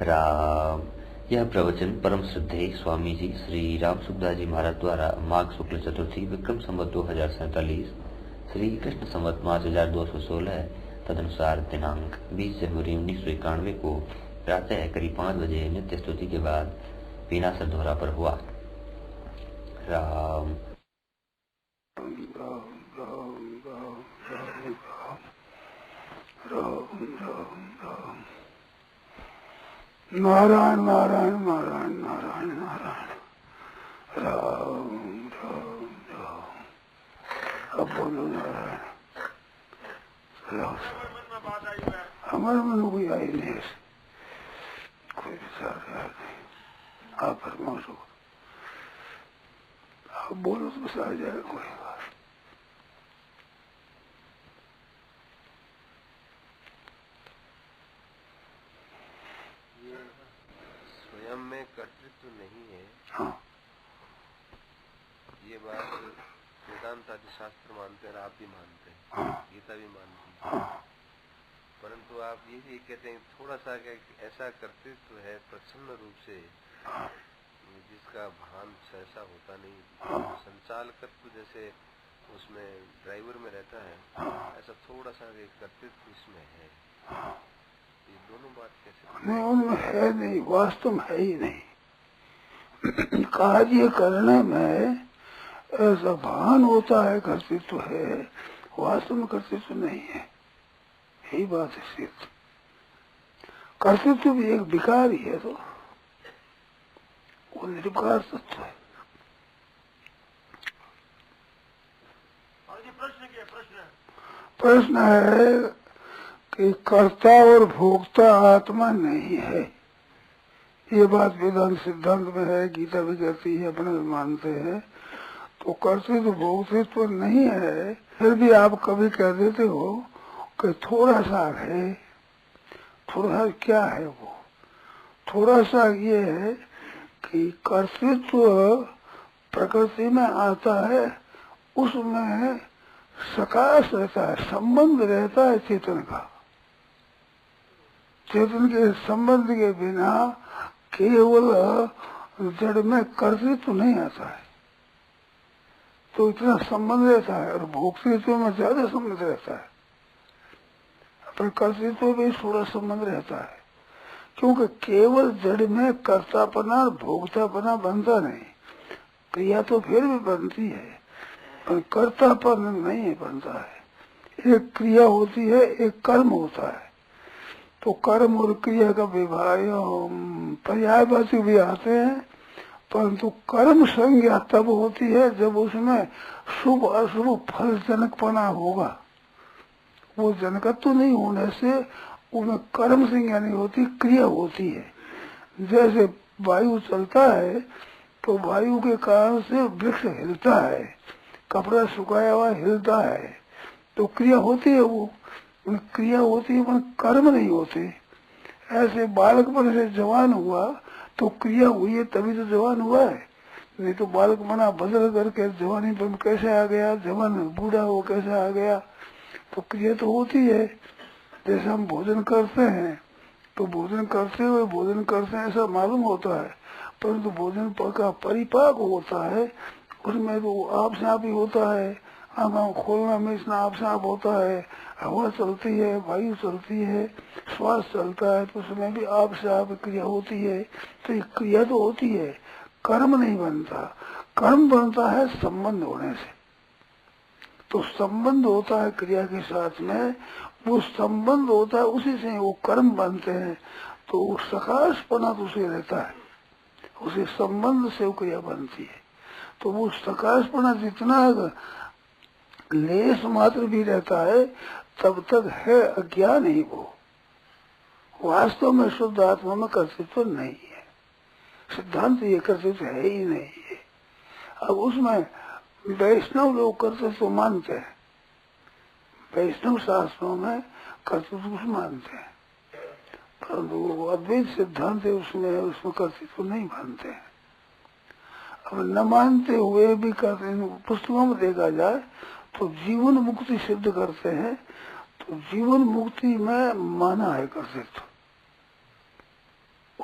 राम। यह प्रवचन परम श्रद्धेय स्वामी जी श्री राम सुखदास जी महाराज द्वारा माघ शुक्ल चतुर्थी विक्रम संवत 2047 श्री कृष्ण संवत 5216 तदनुसार दिनांक 20 जनवरी 1991 को प्रातः करीब 5 बजे नित्य स्तुति के बाद बिना सरधोरा पर हुआ। राम। नारायण नारायण नारायण नारायण नारायण राम राम राम। अब बोलो नारायण। हमारे मन कोई आई नहीं, कोई विचार नहीं। आप फरमाओ, आप बोलो तो बस आ जाएगा कोई बात। स्वयं में कर्तृत्व नहीं है। हाँ, ये बात वेदांत आदि शास्त्र मानते हैं, आप भी मानते हैं। हाँ, गीता भी मानती है। हाँ, परंतु आप ये भी कहते हैं थोड़ा सा ऐसा कर्तृत्व है प्रसन्न रूप से, हाँ, जिसका भान ऐसा होता नहीं। हाँ, संचालकत्व जैसे उसमें ड्राइवर में रहता है, हाँ, ऐसा थोड़ा सा एक कर्तृत्व इसमें है। हाँ। ये दोनों बात कैसे? नहीं, उनमें है नहीं, वास्तव में है ही नहीं। कार्य करने में ऐसा भान होता है, कर्तृत्व है, वास्तव में कर्तृत्व नहीं है। यही बात है सिद्ध। कर्तृत्व भी एक विकार ही है, तो वो निर्विकार तत्व है। प्रश्न है कि कर्ता और भोक्ता आत्मा नहीं है। ये बात वेदांत सिद्धांत में है, गीता भी कहती है, अपने भी मानते हैं। तो कर्तृत्व भोक्तृत्व नहीं है, फिर भी आप कभी कह देते हो कि थोड़ा सा है। थोड़ा क्या है वो? थोड़ा सा ये है कि कर्तृत्व प्रकृति में आता है, उसमें सकाश रहता है, संबंध रहता है चेतन का। चेतन के संबंध के बिना केवल जड़ में कर्तृत्व नहीं आता है। तो इतना संबंध रहता है, और भोक्तृत्व में ज्यादा संबंध रहता है। पर कर्तृत्व भी थोड़ा संबंध रहता है, क्योंकि केवल जड़ में कर्तापना और भोक्तापना बनता नहीं। क्रिया तो फिर भी बनती है, पर कर्तापन नहीं बनता है। एक क्रिया होती है, एक कर्म होता है। तो कर्म और क्रिया का विभाग पर्यायवाची भी आते हैं, परंतु कर्म संज्ञा तब होती है जब उसमें शुभ अशुभ फल जनकपना होगा। वो जनकत्व नहीं होने से उनमें कर्म संज्ञा नहीं होती, क्रिया होती है। जैसे वायु चलता है तो वायु के कारण से वृक्ष हिलता है, कपड़ा सुखाया हुआ हिलता है, तो क्रिया होती है। वो क्रिया होती है, पर कर्म नहीं होते। ऐसे बालकपन से जवान हुआ तो क्रिया हुई है, तभी तो जवान हुआ है। नहीं तो बालक मना बदल करके जवानी पर कैसे आ गया, जवान बूढ़ा हो कैसे आ गया? तो क्रिया तो होती है। जैसे हम भोजन करते हैं तो भोजन करते हुए भोजन करते हैं ऐसा मालूम होता है, परंतु भोजन का परिपाक होता है, उसमें तो आप से आप ही होता है। आँख खोलना में इसमें आप से आप होता है, हवा चलती है, वायु चलती है, श्वास चलता है, तो उसमें भी आप से आप क्रिया होती है। तो ये क्रिया तो होती है, कर्म नहीं बनता। कर्म बनता है संबंध होने से। तो संबंध होता है क्रिया के साथ में, वो संबंध होता है, उसी से वो कर्म बनते हैं। तो वो सकाशपना तो उसे रहता है, उसे संबंध से वो क्रिया बनती है। तो वो सकाशपना जितना लेस मात्र भी रहता है, तब तक है अज्ञान ही वो। वास्तव में शुद्ध आत्मा में कर्तृत्व नहीं है। सिद्धांत ये कर्तृत्व है ही नहीं है। अब उसमें वैष्णव लोग कर्तृत्व मानते हैं, वैष्णव शास्त्रों में कर्तृत्व मानते हैं, परंतु अद्वैत सिद्धांत है उसमें कर्तृत्व नहीं मानते हैं। अब न मानते हुए भी पुस्तकों में देखा जाए तो जीवन मुक्ति सिद्ध करते हैं, तो जीवन मुक्ति में माना है कर्तृत्व।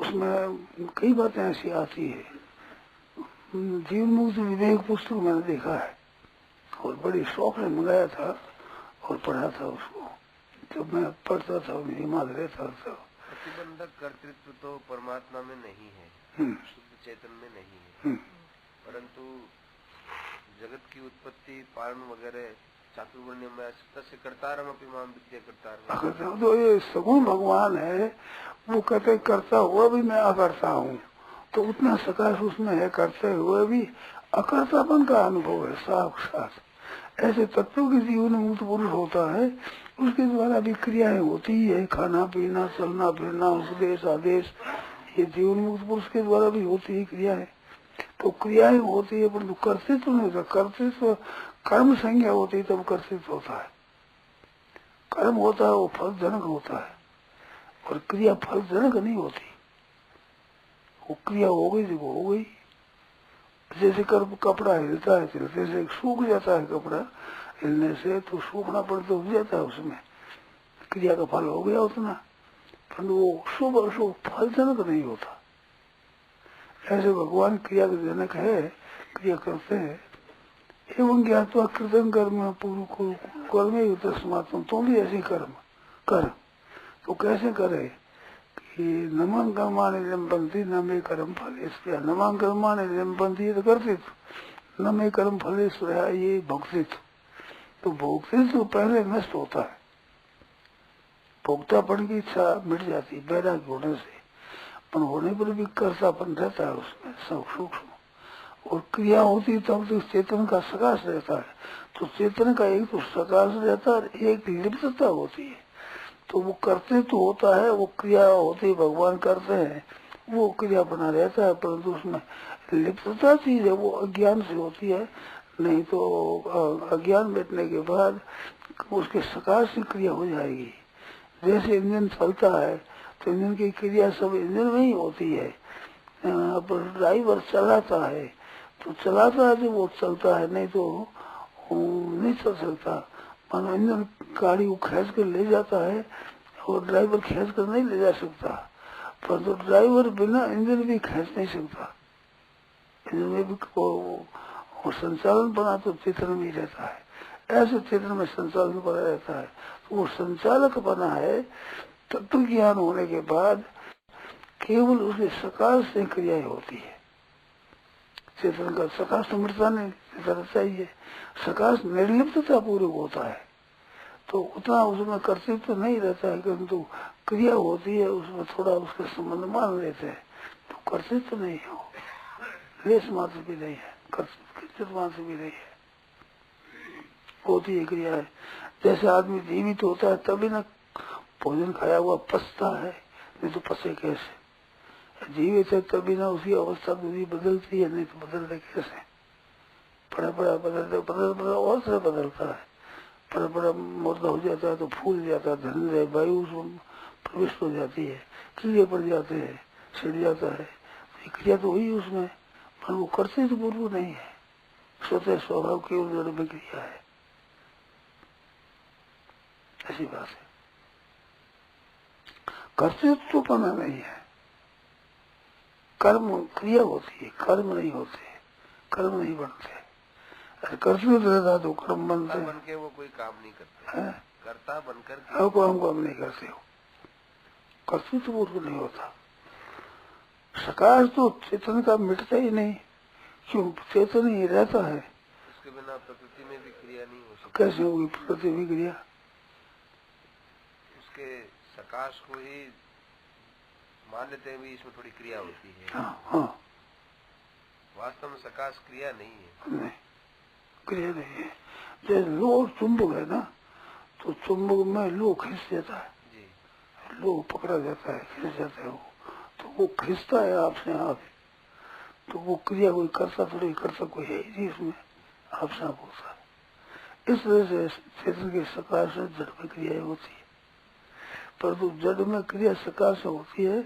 उसमें कई बातें ऐसी आती है। जीवन मुक्त विवेक पुस्तक मैंने देखा है और बड़ी शौक से मंगाया था और पढ़ा था उसको। जब मैं पढ़ता था हिमालय रहता था। प्रतिबंधक कर्तृत्व तो परमात्मा में नहीं है, शुद्ध चेतन में नहीं है, परंतु जगत की उत्पत्ति पालन वगैरह चातुर्वर्ण्य में तस्य कर्तारम अपि माम विद्या कर्तारम। तो ये सगुण भगवान है, वो कहते करता हुआ भी मैं अकर्ता हूँ, तो उतना सकाश उसमें है, करते हुए भी अकर्तापन का अनुभव है साक्षात। ऐसे तत्व के जीवन में मुक्त पुरुष होता है, उसके द्वारा भी क्रियाएं होती है, खाना पीना चलना फिरना उपदेश आदेश, ये जीवन मुक्त पुरुष के द्वारा भी होती है क्रियाएं। तो क्रियाएं होती है परंतु कर्तृत्व नहीं होता। कर्तृत्व कर्म संज्ञा होती है तब कर्तृत्व होता है। कर्म होता है वो फलजनक होता है और क्रिया फलजनक नहीं होती। वो क्रिया हो गई देखो हो गई। जैसे कपड़ा हिलता है चलते से सूख जाता है, कपड़ा हिलने से तो सूखना पड़ तो हो जाता है, उसमें क्रिया का फल हो गया उतना, परंतु वो शुभ अशुभ फलजनक नहीं होता। ऐसे भगवान क्रिया का जनक है, क्रिया करते हैं। एवं ज्ञातवा कृतम कर्म पूर्व कर्म तस्मात्म, तुम भी ऐसे कर्म कर। तो कैसे करे कि नमन कर्माणि लिम्पन्ति न मे कर्म फलेषु, नमन कर्माणि लिम्पन्ति तो कर्तृत्व, न मे कर्म फलेषु ये भोक्तृत्व। तो भोक्तृत्व पहले नष्ट होता है, भोक्तापन की इच्छा मिट जाती है वैराग्य होने से, पर होने पर भी कर्तापन रहता है उसमें सब सूक्ष्म। और क्रिया होती तब तो चेतन का सकाश रहता है। तो चेतन का एक तो सकाश रहता है और एक लिप्तता होती है। तो वो करते तो होता है, वो क्रिया होती है, भगवान करते हैं, वो क्रिया बना रहता है, परंतु उसमें लिप्तता चीज है वो अज्ञान से होती है। नहीं तो अज्ञान बैठने के बाद उसके सकाश से क्रिया हो जाएगी। जैसे इंजन चलता है तो इंजन की क्रिया सब इंजन में ही होती है। अब ड्राइवर चलाता है तो चलाता है तो वो चलता है, नहीं तो नहीं चल सकता। मानो इंजन गाड़ी को खींच कर ले जाता है और ड्राइवर खींच कर नहीं ले जा सकता, परंतु ड्राइवर बिना इंजन भी खींच नहीं सकता। इंजन में भी वो संचालन बना तो चेतन में रहता है, ऐसे चेतन में संचालन बना रहता है। तो वो संचालक बना है। तत्व ज्ञान होने के बाद केवल उसके सकाश से क्रियाएं होती है। चेतन का सकाश तो मिटता नहीं, चेतन चाहिए। सकाश निर्लिप्तता पूर्वक होता है तो उतना उसमें कर्तृत्व तो नहीं रहता है, किंतु क्रिया होती है उसमें थोड़ा उसके संबंध मान लेते हैं, तो कर्तृत्व तो नहीं हो, लेस मात्र भी नहीं है, कर्तृत्व मात्र भी नहीं है, होती है क्रिया है। जैसे आदमी जीवित होता है तभी ना भोजन खाया हुआ पचता है, नहीं तो पचे कैसे। जीवित है तभी ना उसकी अवस्था दूरी बदलती है, नहीं तो बदलते कैसे। बड़ा बड़ा बदलते और से बदलता है, बड़ा बड़ा मुर्दा हो जाता है तो फूल जाता है, धन वायु उसमें प्रविष्ट हो जाती है, कीड़े पड़ जाते हैं, छिड़ जाता है। क्रिया तो हुई उसमें, पर वो करते तो पूर्व नहीं है, स्वतः स्वभाव केवल जड़ में क्रिया है। ऐसी बात है, कर्तृत्व तो पना नहीं है। कर्म क्रिया होती है, कर्म नहीं होते, कर्म नहीं बनते। कर्तृत्व रहता तो कर्म बनते बन के वो कोई काम नहीं करते है? करता बनकर काम नहीं करते हो, कर्तृत्व पूर्व नहीं होता। सकाश तो चेतन का मिटता ही नहीं, क्यों चेतन ही रहता है। उसके बिना प्रकृति में भी क्रिया नहीं हो सकती। कैसे होगी प्रकृति में क्रिया? उसके सकाश को ही मान लेते हैं भी इसमें थोड़ी क्रिया होती है। हाँ। वास्तव में सकाश क्रिया नहीं है। नहीं, क्रिया नहीं है। जैसे लो चुंबक है ना, तो चुंबक में लो खींच जाता है जी, लो पकड़ा जाता है, खींच जाता है वो, तो वो खींचता है आपसे आप, तो वो क्रिया कोई करता थोड़ी करता कोई है ही इसमें, आपसे आप होता है। इस वजह से चेतन के सकाश से जड़ में क्रिया होती है, परंतु जड़ में क्रिया सकाश से होती है।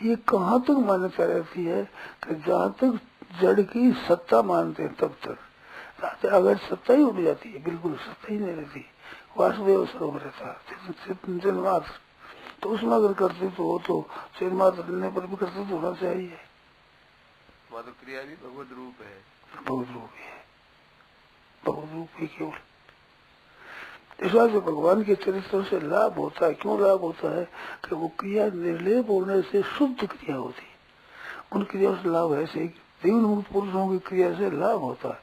ये कहाँ तक मान्यता रहती है कि जहाँ तक जड़ की सत्ता मानते हैं तब तक। अगर सत्ता ही उठ जाती है, बिल्कुल सत्ता ही नहीं रहती, वासुदेव स्वरूप रहता है, तो उसमें अगर कर्तृत्व हो तो शरीर मात्र रहने पर भी कर्तृत्व होना चाहिए। वहाँ तो क्रिया भी भगवत रूप है, भगवत रूप है, भगवत रूप ही केवल। इस बात से भगवान के चरित्र से लाभ होता है। क्यों लाभ होता है? कि वो क्रिया निर्लेप होने से शुद्ध क्रिया होती है। उन क्रियाओं से लाभ है से जीवन मुक्त पुरुषों की क्रिया से लाभ होता है,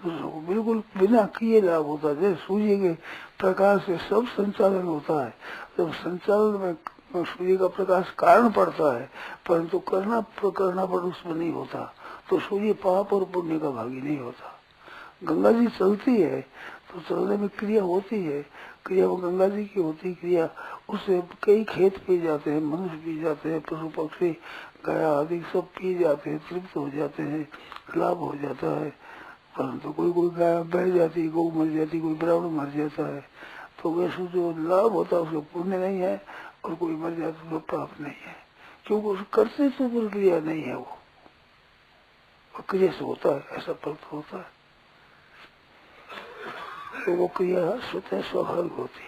दूसरों को बिल्कुल बिना किए लाभ होता है। जैसे सूर्य के प्रकाश से सब संचालन होता है, जब संचालन में सूर्य का प्रकाश कारण पड़ता है, परंतु करना पर उसमें नहीं होता, तो सूर्य पाप और पुण्य का भागी नहीं होता। गंगा जी चलती है तो चलने में क्रिया होती है, क्रिया वो गंगा जी की होती क्रिया, उससे कई खेत पी जाते हैं, मनुष्य पी जाते हैं, पशु पक्षी गाया आदि सब पी जाते हैं, तृप्त हो जाते हैं, लाभ हो जाता है। परंतु कोई गाय बह जाती, गौ मर जाती, कोई ब्राह्मण मर जाता है, तो वैसे जो लाभ होता है उसको पुण्य नहीं है, और कोई मर जाता तो पाप नहीं है, क्योंकि उसको करते तो क्रिया नहीं है, वो क्रिया से होता है, ऐसा फर्क होता है। तो वो क्रिया स्वतः स्वाभाविक होती है।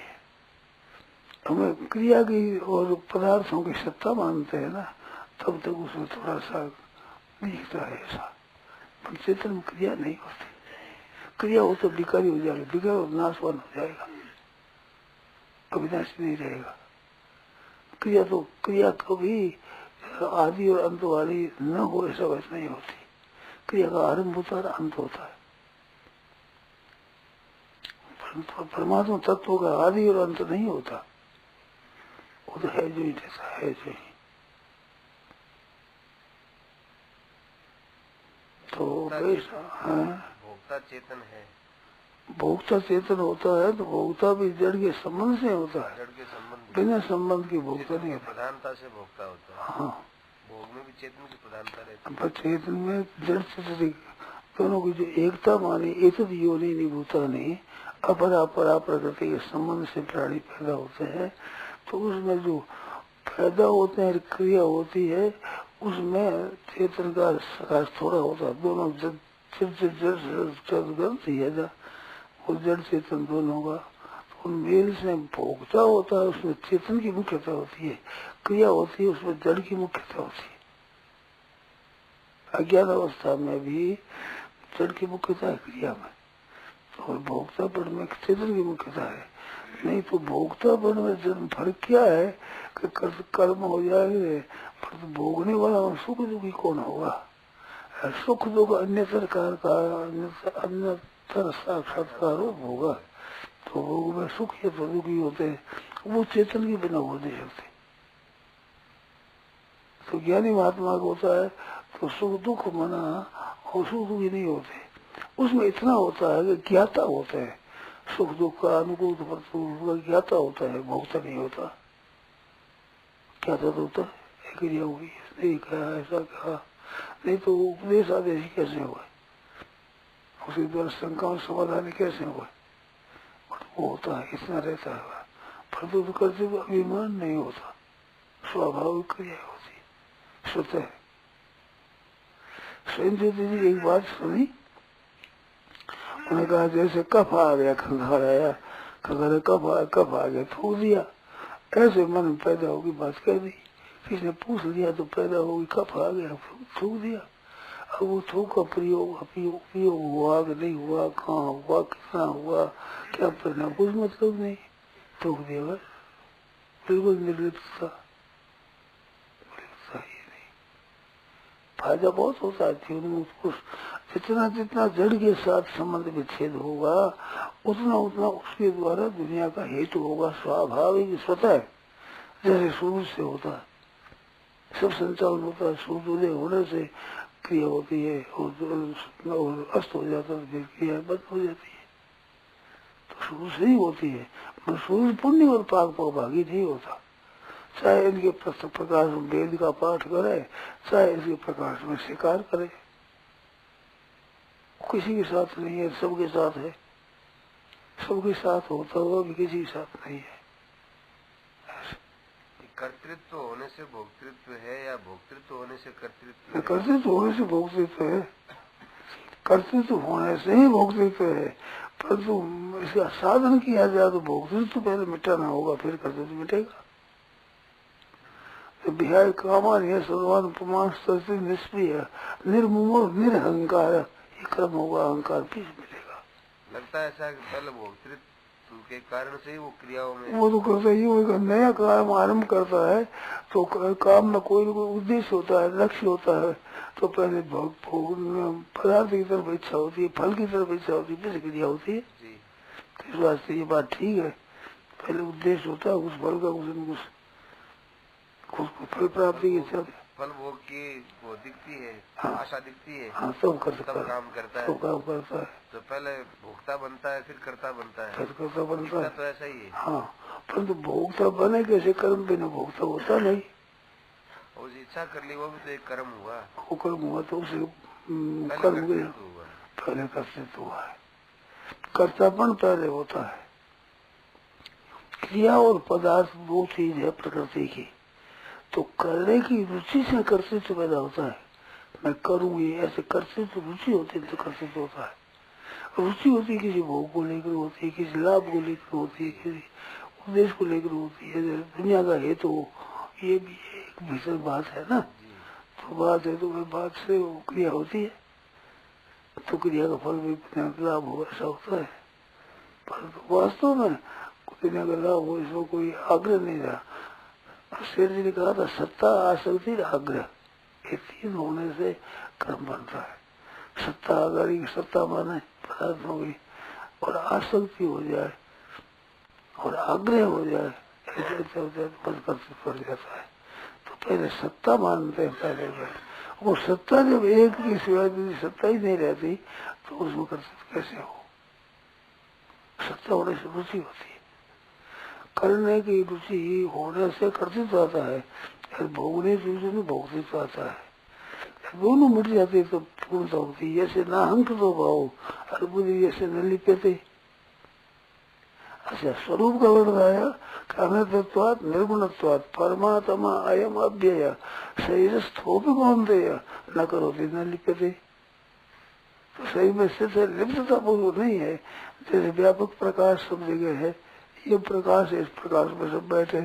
हमें क्रिया की और पदार्थों की सत्ता मानते हैं ना, तब तक उसमें थोड़ा सा दिखता है ऐसा, पर चेतन में क्रिया नहीं होती। क्रिया हो तो विकारी हो जाएगा, विकार और नाशवान हो जाएगा, अविनाशी नहीं रहेगा। क्रिया तो क्रिया कभी आदि और अंत वाली न हो ऐसा वैसा नहीं होती। क्रिया का आरंभ होता है, अंत होता है। परमात्मा तत्व का आदि और अंत नहीं होता, वो तो है जो ही जैसा है जो ही। तो भोक्ता चेतन है, भोक्ता चेतन होता है, तो भोक्ता भी जड़ के संबंध से होता है, जड़ के संबंध, बिना संबंध की भोक्ता नहीं होता। प्रधानता से भोक्ता होता है। हाँ, भोग में भी चेतन की प्रधानता रहती है। पर चेतन में जड़ चेतन दोनों की जो एकता मानी, एक योनि निभूता नहीं, अपरा परा प्रकृति के संबंध से प्राणी पैदा होते हैं, तो उसमें जो पैदा होते हैं, क्रिया होती है, उसमें चेतन का सकाश थोड़ा होता है। दोनों जड़ वो जड़ चेतन दोनों का उन मेल से भोगता होता है, उसमें चेतन की मुख्यता होती है, क्रिया होती है उसमें जड़ की मुख्यता होती है। अज्ञान अवस्था में भी जड़ की मुख्यता है क्रिया में, और भोक्तापन में चेतन की मुख्यता है। नहीं तो भोक्तापन में जन्म फर्क क्या है कि कर्म हो जाएंगे, पर तो भोगने वाला सुख दुखी कौन होगा? सुख दुख अन्यतर साक्षात्कार होगा, तो भोग में सुख या तो दुखी होते हैं, वो चेतन के बिना हो नहीं सकते। तो ज्ञानी महात्मा को होता है तो सुख दुख मना और सुख दुखी नहीं होते, उसमें इतना होता है कि ज्ञाता होता है, सुख दुख का अनुकूल प्रतिकूल ज्ञाता होता है, भोक्ता नहीं होता। ज्ञाता तो होता है, क्रिया हुई, नहीं कहा ऐसा कहा, नहीं तो उपदेश आदेश कैसे हुआ, उसके द्वारा शंकाओं समाधान कैसे हुआ, वो होता है, इतना रहता है। परंतु तो करते हुए अभिमान नहीं होता, स्वाभाविक क्रिया होती स्वतः। स्वयं ज्योति जी एक बात सुनी, उन्होंने कहा जैसे कफ आ गया, खंघार आया, खंघार कफ आ गया, थूक दिया, ऐसे मन में पैदा होगी बात कह दी, किसी ने पूछ लिया तो पैदा होगी, कफ आ गया, थूक दिया। अब वो थूक का उपयोग हुआ कि नहीं हुआ, कहाँ हुआ, कितना हुआ, क्या परिणाम, कुछ मतलब नहीं, थूक दिया बस, बिल्कुल निर्लिप्तता। फायदा बहुत होता है जीवन में उसको, जितना जितना जड़ के साथ संबंध विच्छेद होगा, उतना उतना उसके द्वारा दुनिया का हेतु होगा, स्वाभाविक स्वतः, जैसे सूर्य से होता है, सब संचालन होता है, सूर्योदय होने से क्रिया होती है, और अस्त हो जाता है फिर क्रिया बंद हो जाती है, तो सूर्य से ही होती है। पर सूर्य पुण्य और पाप को भागी नहीं होता, चाहे इनके प्रकाश में वेद का पाठ करे, चाहे इसके प्रकाश में शिकार करे, किसी के साथ नहीं है, सबके साथ है, सबके साथ होता हुआ भी किसी के साथ नहीं है। कर्तृत्व होने से भोक्तृत्व है या भोक्तृत्व होने से कर्तृत्व है? कर्तृत्व होने से भोक्तृत्व है, कर्तृत्व होने से ही भोक्तृत्व है, परंतु इसका साधन किया जाए तो भोक्तृत्व पहले मिटाना होगा, फिर कर्तृत्व मिटेगा। कि विहाय कामान है सर्वान प्रमाण स्थिति निष्क्रिय निर्मुमोह निरहंकार, ये कर्म होगा, अहंकार भी मिलेगा। लगता है ऐसा कि पहले भोक्तृत्व के कारण से ही वो क्रियाओं में वो तो करता ही, वो नया काम आरम्भ करता है तो काम में कोई न कोई उद्देश्य होता है, लक्ष्य होता है, तो पहले पदार्थ की तरफ इच्छा होती है, फल की तरफ इच्छा होती है, फिर क्रिया होती है। तो इस वास्ते ये बात ठीक है, पहले उद्देश्य होता है उस फल का, कुछ न कुछ फल प्राप्ति की इच्छा, फल भोग की वो दिखती है, हाँ, आशा दिखती है, हाँ, सब कर सकता है, काम करता है, सब काम करता है। तो पहले भोक्ता बनता है फिर कर्ता बनता है, फिर कर्ता बनता है, तो ऐसा ही है। हाँ, परंतु भोक्ता बने कैसे, कर्म बिना भोक्ता होता नहीं। और इच्छा कर ली वो भी तो एक कर्म हुआ, वो कर्म हुआ तो उसे कर्म गया, हुआ, पहले कर्तृत्व हुआ है, कर्तापन पहले होता है। क्रिया और पदार्थ दो चीज है प्रकृति की, तो करने की रुचि से कर्तृत्व पैदा होता है। मैं करूंगी ऐसे कर्तृत्व, रुचि होती है तो कर्तृत्व होता है। रुचि होती है किसी भोग को लेकर होती है, किसी लाभ को लेकर होती है, किसी उद्देश्य को लेकर होती है, दुनिया का हेतु तो ये भी एक भीतर बात है ना, तो बात है तो वह बात से वो क्रिया होती है, तो क्रिया का फल भी लाभ हो ऐसा होता है। पर वास्तव में दुनिया का लाभ हो इसमें कोई आग्रह नहीं रहा। शेर जी ने कहा था सत्ता आसक्ति आग्रह, ये तीन होने से कर्म बनता है। सत्ता आगारी की सत्ता माने पदार्थों की, और आसक्ति हो जाए और आग्रह हो जाए, ऐसे हो जाए तो कर्तव्य पड़ जाता है। तो पहले सत्ता मानते हैं पहले, वो सत्ता जब एक की सिवाय यदि सत्ता ही नहीं रहती तो उसमें कर्तव्य कैसे हो। सत्ता होने से रुचि होती है, करने की रुचि होने से कर्तृत्व आता है, भोगने की रुचि में भोक्तृत्व आता है। दोनों मिट जाते तो पूर्णता होती है। जैसे नाहंक तो भाव अर्बुद्धि जैसे न लिप्यते। अच्छा, स्वरूप का वर्ण आया अनर्थत्वात् निर्गुणत्वात् परमात्मा अयम अव्यय शरीर स्थोपि कौन्तेय न करोति न लिप्यते। तो शरीर में स्थित है, लिप्तता पूर्व नहीं है। जैसे व्यापक प्रकाश सब जगह है, ये प्रकाश है, इस प्रकाश में सब बैठे।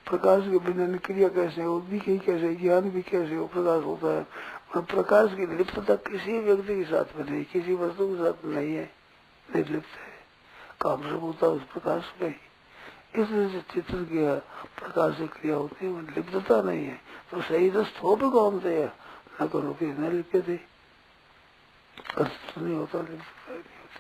प्रकाश के बिना क्रिया कैसे हो, दिखे कैसे, ज्ञान भी कैसे हो, प्रकाश होता है। और प्रकाश की लिप्तता किसी व्यक्ति के साथ में नहीं, किसी वस्तु के साथ में नहीं है, निर्लिप्त है। काम सब होता है उस प्रकाश में ही। इसलिए चित्र किया प्रकाश से क्रिया होती है, लिप्तता नहीं है। तो सही दस्त हो भी कौन थे न करो कि न लिप्य थे, कष्ट नहीं होता, लिप्तता नहीं होती।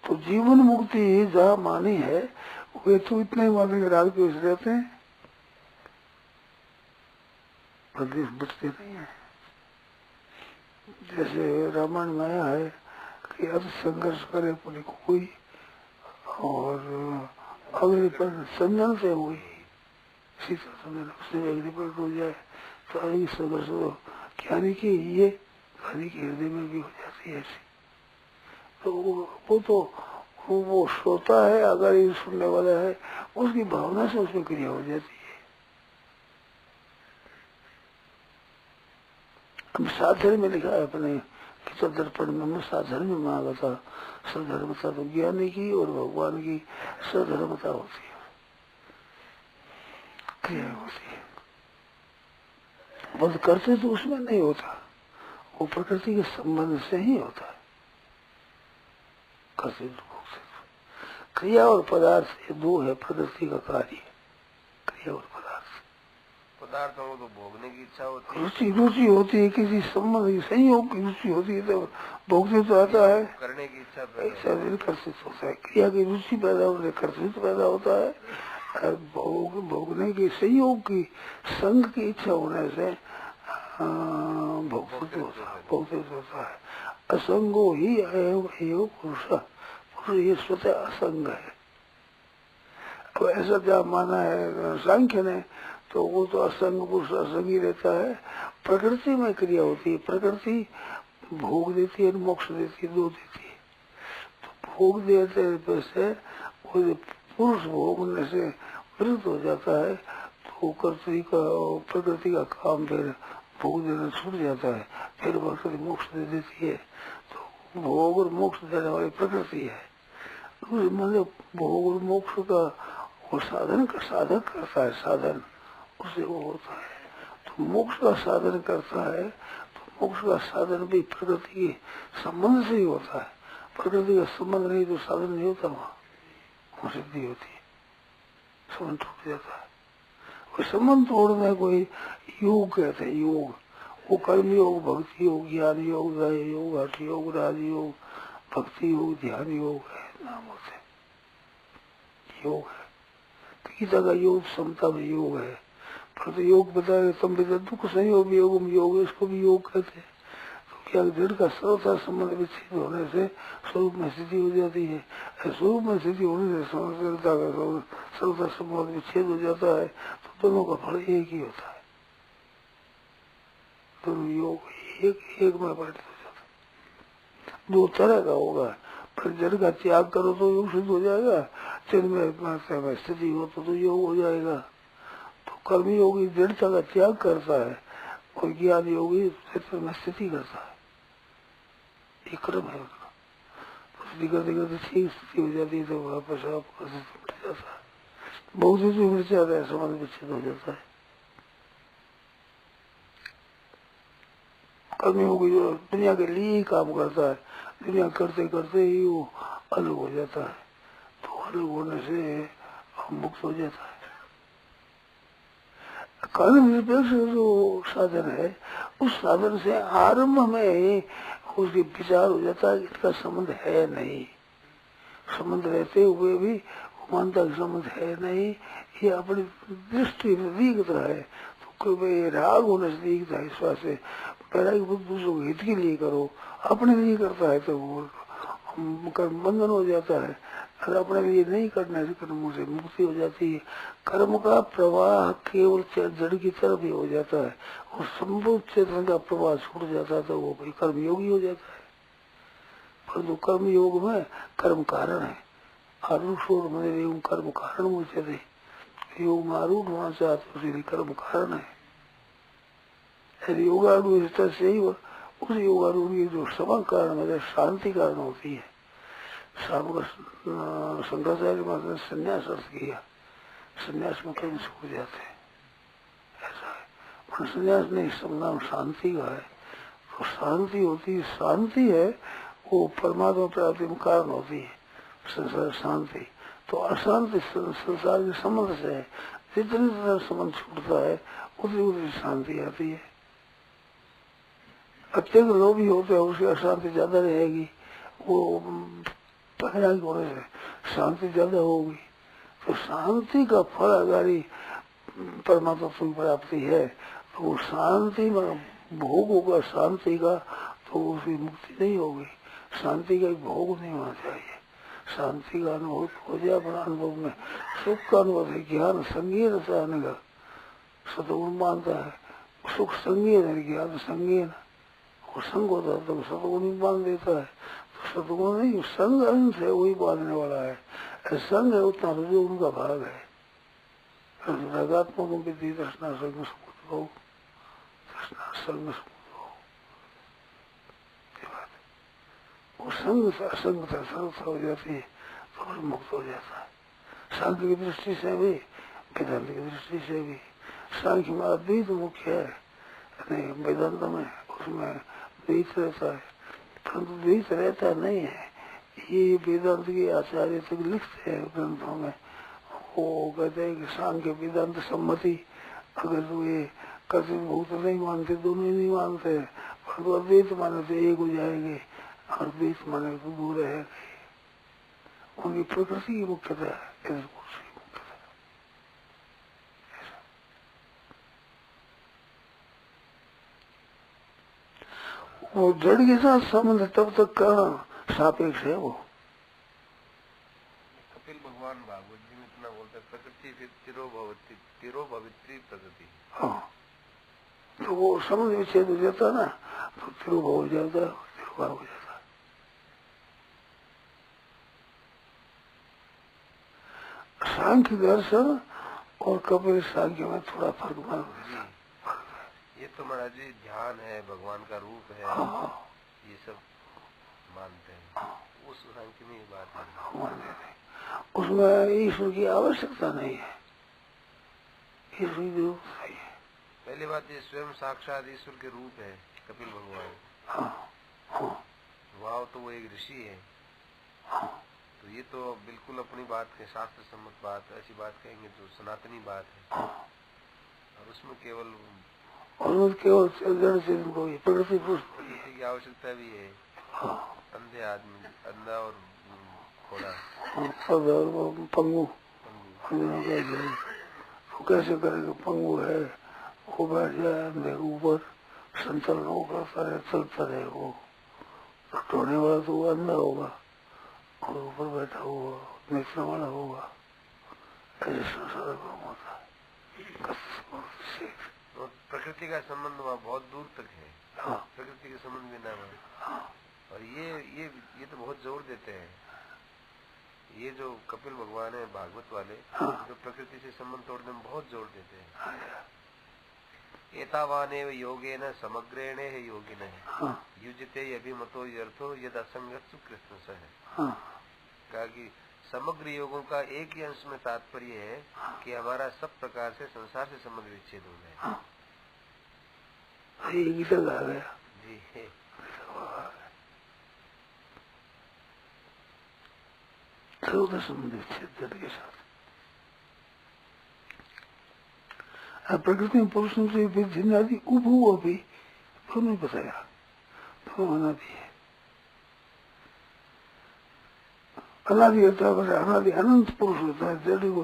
तो जीवन मुक्ति जहाँ मानी है वे तो इतने माने के राग पे रहते हैं, प्रदेश बचते नहीं है। जैसे रामायण में आया है कि अब संघर्ष करे पुनि कोई, और अग्नि पर संजन से हुई सीता संजन, उसने अग्नि पर हो जाए तो अग्नि संघर्ष हो, ज्ञानी की ये ज्ञानी के हृदय में भी हो जाती है ऐसी। तो वो श्रोता है, अगर ये सुनने वाला है, उसकी भावना से उसमें क्रिया हो जाती है। अब साधन में लिखा है अपने किताब दर्पण में, साधन में मांगा था सधर्मता, तो ज्ञानी की और भगवान की सधर्मता होती है, क्रिया होती है। बस करते तो उसमें नहीं होता, वो प्रकृति के संबंध से ही होता है। क्रिया और पदार्थ ये दो है प्रकृति का कार्य, क्रिया और पदार्थ। पदार्थों को तो भोगने की इच्छा होती है, रुचि होती है, किसी संबंध संयोग की रुचि होती है, तो भोगने तो आता है, करने की इच्छा कर्तृत्व होता है। क्रिया की रुचि पैदा होने से कर्तृत्व पैदा होता है, भोगने की संयोग की संग की इच्छा होने से भोक्तृत्व होता है। असंगो ही एवं पुरुष, ये स्वतः असंग है। अब ऐसा क्या माना है सांख्य ने, तो वो तो असंग पुरुष असंग ही रहता है। प्रकृति में क्रिया होती है, प्रकृति भोग देती है, मोक्ष देती है, दो देती है। तो भोग देते से वो पुरुष भोगने से विरुद्ध हो जाता है, तो प्रकृति का काम फिर भोग देना छूट जाता है, फिर प्रकृति मोक्ष दे देती है। तो भोग और मोक्ष देने वाली प्रकृति है। मतलब भोग मोक्ष का वो साधन का साधक करता है, साधन उससे वो होता है। तो मोक्ष का साधन करता है, तो मोक्ष का साधन भी प्रकृति के संबंध से ही होता है। प्रकृति का संबंध नहीं तो साधन नहीं होता, वहाँ सिद्धि होती है, संबंध टूट जाता है। कोई संबंध तोड़ना कोई योग कहते हैं, योग वो कर्म योग, भक्ति योग, ज्ञान योग, दया योग, हठ योग, राज योग, भक्ति योग, ध्यान योग है, नाम होते योग है। गीता का योग समता में योग है, पर योग बताए तम भी दुख संयोग योग योग, इसको भी योग कहते हैं। तो क्या दृढ़ का सर्वथा संबंध विच्छेद होने से स्वरूप में स्थिति हो जाती है, स्वरूप में स्थिति होने से दृढ़ता का सर्वथा संबंध विच्छेद हो जाता है, तो दोनों का फल एक ही होता है। दोनों योग एक में परिणत हो जाता है। दो तरह का होगा, पर जड़ का त्याग करो तो योग सिद्ध हो जाएगा, चिन्ह में स्थिति हो तो योग हो जाएगा। तो कर्म योगी दृढ़ता का त्याग करता है और ज्ञान योगी क्षेत्र में स्थिति करता है, ये क्रम है उनका। तो स्थिति करते करते ठीक स्थिति हो जाती है, तो वापस आप मिट जाता है, बहुत ही मिट जाता है, संबंध विच्छेद हो जाता है। कर्मयोगी जो दुनिया के लिए ही काम करता है, दुनिया करते करते ही वो अलग हो जाता है, तो अलग होने से मुक्त हो जाता है। कर्म निरपेक्ष जो साधन है, उस साधन से आरंभ में उसकी विचार हो जाता है, इसका संबंध है नहीं। संबंध रहते हुए भी वो मानता कि संबंध है नहीं, ये अपनी दृष्टि में दिखता है, तो कोई राग होने से दिखता है। इस बात से पैरा की बुद्ध दूसरों के हित के लिए करो, अपने लिए करता है तो वो कर्म बंधन हो जाता है। अगर अपने लिए नहीं करने से कर्मों से मुक्ति हो जाती है। कर्म का प्रवाह केवल जड़ की तरफ ही हो जाता है, और संभव चेतन का प्रवाह छूट जाता है तो वो कोई कर्म योगी हो जाता है। परंतु कर्म योग में कर्म कारण है, आरूढ़ में कर्म कारण मुझे दे, योग में आरूढ़ होना चाहते उसी कर्म कारण है। यदि योगारूढ़ इस तरह से ही उस योगारूढ़ की जो समा कारण है, शांति कारण होती है। शाम का शंकराचार्य महाराज ने संन्यास अर्थ किया, संन्यास में कर्म छूट जाते हैं, ऐसा है। पर संन्यास नहीं, नाम शांति का है। तो शांति होती है, शांति है वो परमात्मा प्राप्ति में कारण होती है, संसार शांति। तो अशांति संसार के संबंध से है, जितनी तरह संबंध छूटता है उतनी उतनी शांति आती है। अत्यंत लोभी होते हैं उसकी अशांति ज्यादा रहेगी, वो परिणाम होने से शांति ज्यादा होगी। तो शांति का फल अगर परमात्मा की प्राप्ति है, तो वो शांति में भोग होगा शांति का, तो उसकी मुक्ति नहीं होगी। शांति का भोग नहीं होना चाहिए, शांति का अनुभव हो जाए। अपना अनुभव में सुख का अनुभव है, ज्ञान संगीन आने का सतगुण मानता है, सुख संगीन है, ज्ञान संगीन, वो संग होता है तो सतगुण ही बांध देता है। तो सतगुण नहीं, संग अंश है, वही बांधने वाला है। संग है उतना रुझु उनका भाग है। रागात्मक विधि दर्शना संग समुद्र हो, दर्शना संग समुद्र हो, ये बात है। वो संग से असंग से सर्वथा हो जाती है तो फिर मुक्त हो जाता है। सांख्य की दृष्टि से भी, वेदांत की दृष्टि से भी। सांख्य में अद्वैत मुख्य है, वेदांत में उसमें द्वैत रहता है, परंतु द्वैत रहता नहीं है। ये वेदांत के आचार्य तक लिखते हैं ग्रंथों में, वो कहते हैं कि सांख्य वेदांत सम्मति, अगर तो ये कर्तव्य भूत नहीं मानते, दोनों ही नहीं मानते, परंतु अद्वैत माने तो एक हो जाएंगे और द्वैत माने तो दूर रहेंगे। उनकी प्रकृति की मुख्यता है, वो जड़ के साथ संबंध तब तक का सापेक्ष है। वो कपिल भगवान भागवत जी में इतना बोलते हैं, प्रकृति से तिरो भवित्री प्रकृति। हाँ, तो वो संबंध विच्छेद हो जाता है ना, तो तिरुभाव हो जाता है, तिरुभाव हो जाता है। सांख्य दर्शन और कपिल सांख्य में थोड़ा फर्क मालूम है। ये तो महाराज जी ध्यान है, भगवान का रूप है, हाँ, ये सब मानते हैं। हाँ। उस सांख्य में ये बात है। उसमें ईश्वर की आवश्यकता नहीं है, ईश्वर की जरूरत नहीं है। पहली बात ये स्वयं साक्षात ईश्वर के रूप है कपिल भगवान। हाँ, हाँ, वाव तो वो एक ऋषि है। हाँ, तो ये तो बिल्कुल अपनी बात है, शास्त्र सम्मत बात, ऐसी बात कहेंगे तो सनातनी बात है। हाँ। और उसमें केवल जड़ चेतन को प्रकृति की आवश्यकता भी है। हाँ, अंधे आदमी, अंधा और घोड़ा, पंगु तो कैसे करेगा? पंगु है, वो बैठ जाए अंधे के ऊपर, संचलन होगा, सारे चलता रहे वो, तो टोने वाला तो वो अंधा होगा और ऊपर बैठा हुआ बेचने वाला होगा। ऐसे संसार में होता है। और प्रकृति का संबंध वहाँ बहुत दूर तक है। हाँ, प्रकृति के संबंध बिना वहाँ। हाँ, और ये तो बहुत जोर देते हैं। ये जो कपिल भगवान है भागवत वाले, हाँ, जो प्रकृति से संबंध तोड़ने में बहुत जोर देते हैं। एतावानेव योगेन समग्रेण है योगिनः हाँ, युजते अभिमतो यर्थो यद असंगत्सु कृष्ण सह। हाँ, कहा कि समग्र योगों का एक ही अंश में तात्पर्य है कि हमारा सब प्रकार से संसार से संबंध विच्छेद हो जाए। हाँ। ये गीता आ गया जी है। संबंध विच्छेद जड़ के साथ। प्रकृति में पुरुष से जिन्नादि उपभू भी दोनों बताया, दोनों अनादि है। अनादि होता है, अनादि अनंत पुरुष होता है। जड़ को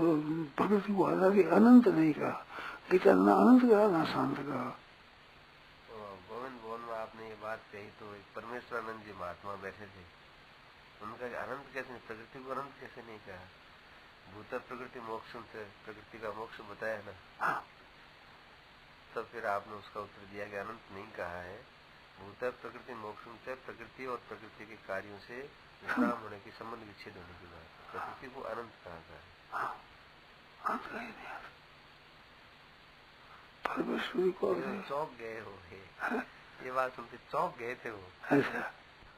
प्रकृति को अनादि अनंत नहीं कहा, गीता ना अनंत कहा ना शांत कहा। गोविंद भवन में आपने ये बात कही तो एक परमेश्वरानंद जी महात्मा बैठे थे, उनका अनंत कैसे, प्रकृति को अनंत कैसे नहीं कहा? भूत प्रकृति मोक्ष से प्रकृति का मोक्ष बताया ना। तब फिर आपने उसका उत्तर दिया कि अनंत नहीं कहा है, भूत प्रकृति मोक्ष से प्रकृति और प्रकृति के कार्यों से विश्राम होने की, संबंध विच्छेद होने की बात, प्रकृति को अनंत कहा है। परमेश्वरी को चौक गए हो ये बात सुनते चौक गए थे वो।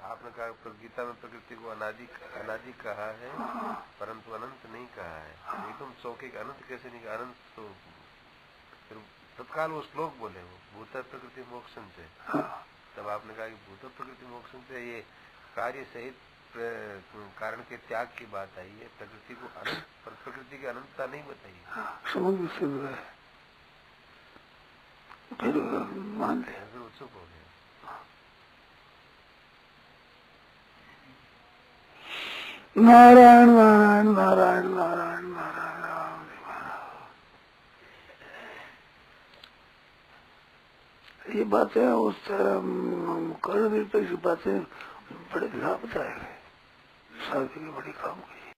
आपने कहा गीता में प्रकृति को अनादि कहा है परंतु अनंत नहीं कहा है। एकदम चौके अनंत कैसे नहीं कहा? अनंत तो फिर तत्काल वो श्लोक बोले वो भूत प्रकृति मोक्षण से। तब आपने कहा कि भूत प्रकृति मोक्षण से ये कार्य सहित कारण के त्याग की बात आई है, प्रकृति को अनंत, प्रकृति की अनंतता नहीं बताई। समझ फिर मान लिया, फिर उत्सुक हो गया। नारायण नारायण नारायण नारायण नारायण राम। ये बातें उस कर दी, तो ये बातें बड़े लाभदायक है, शादी की बड़ी काम की।